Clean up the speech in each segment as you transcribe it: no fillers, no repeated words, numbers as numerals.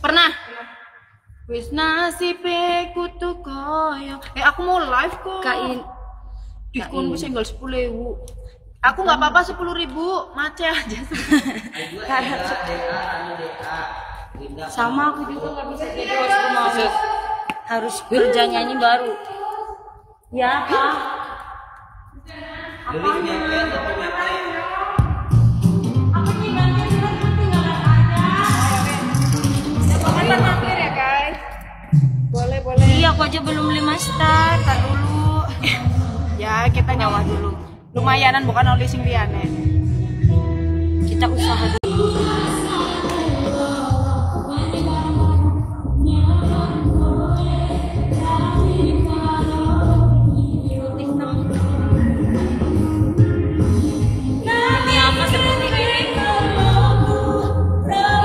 Pernah. Wis nasibe kutu koyo. Aku mau live kok. Kain. Diskon wis tinggal 10.000. Aku nggak apa-apa 10.000, mace aja. Sama aku juga nggak bisa jadi host rumah. Harus kerja nyanyi baru. Ya kak. Mampir ya guys. Boleh. Iya, aku aja belum 5 star. Tak dulu. Ya kita nyawa dulu. Lumayanan bukan oli sing liyane. Kita usaha dulu. Ini apa seperti ini?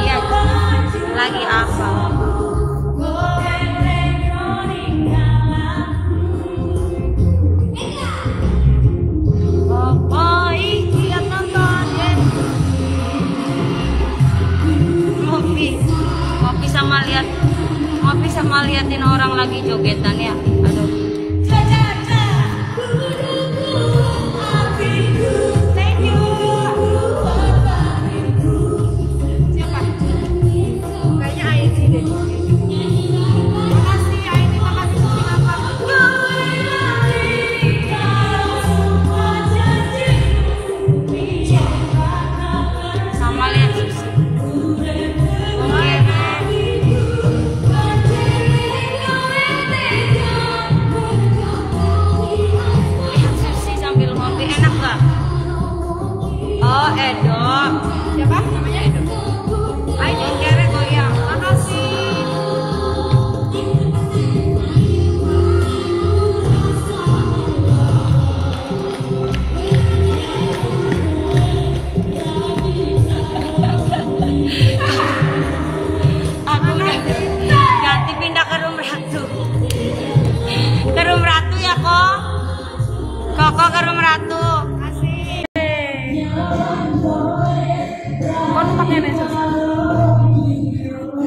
Iya, lagi apa? Lihat nonton ya. Ngopi sama liatin orang lagi jogetan ya. Aduh. Siapa? Kayaknya Aini deh. Makasih Aini, makasih Susinapa. Sama lihat Susi. Oke. Lihat Susi sambil ngopi, enak gak? Oh, Edo. Siapa namanya? Edo. Ayo kere goyang. Makasih. Aku ganti pindah ke room ratu. Ke room ratu ya kok. Koko ke room ratu. Asik. Kon pakai mesos.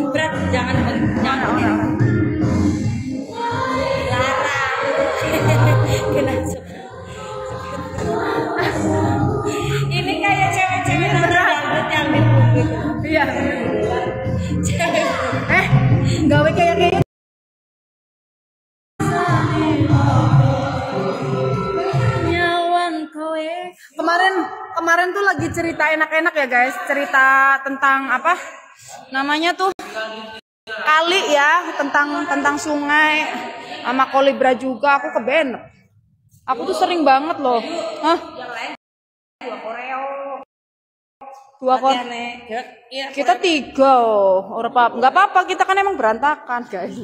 Berat jangan orang. Kena ini kayak cewek-cewek dangdut yang di publik. Iya. Cewek. Gawe kayak Nyawang kowe. Kemarin tuh lagi cerita enak-enak ya guys, cerita tentang apa? Namanya tuh kali ya, tentang sungai sama kolibra juga. Aku kebenek. Aku tuh sering banget loh. Hah? Dua koreo. Kita 3 nggak apa-apa, kita kan emang berantakan guys.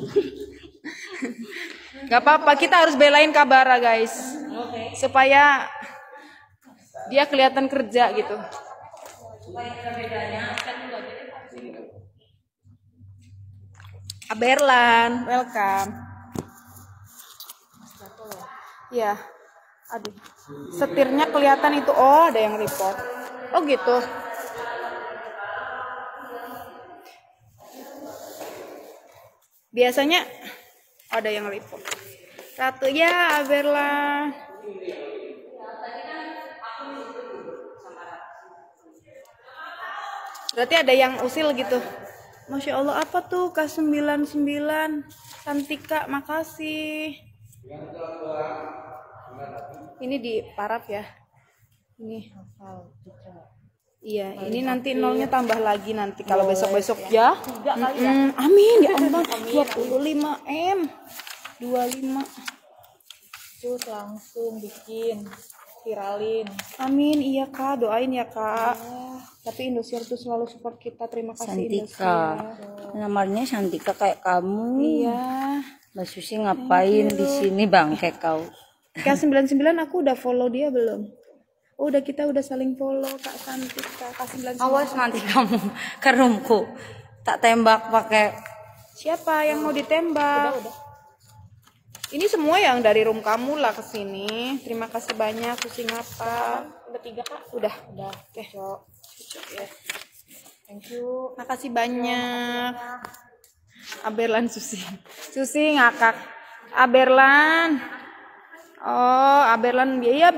Nggak apa-apa, kita harus belain Kabara guys, supaya dia kelihatan kerja gitu. Aberlan, welcome. Ya, aduh, setirnya kelihatan itu. Oh, ada yang report. Oh gitu. Biasanya ada yang report. Ratu ya, Aberlan. Berarti ada yang usil gitu. Masya Allah, apa tuh K99 Santika, makasih. Ini di paraf ya. Ini. Iya, ini nanti nolnya tambah lagi nanti kalau besok-besok ya. Amin ya Allah. 25M. 25. Terus langsung bikin viralin. Amin, iya Kak, doain ya Kak. Tapi Indosiar tuh selalu support kita, terima kasih Santika. Indosiar. Namanya Santika kayak kamu. Iya. Mbak Susi ngapain di sini bangke kau? K99 aku udah follow dia belum? Oh, kita udah saling follow Kak Santika. K99. Awas nanti kamu ke roomku. Tak tembak pakai. Siapa yang mau ditembak? Udah. Ini semua yang dari room kamu lah kesini. Terima kasih banyak Susi ngapa. Udah 3 Kak. Udah. Oke. Ya. Thank you. Makasih banyak. Aberlan Susi. Susi ngakak. Aberlan. Oh, Aberlan ya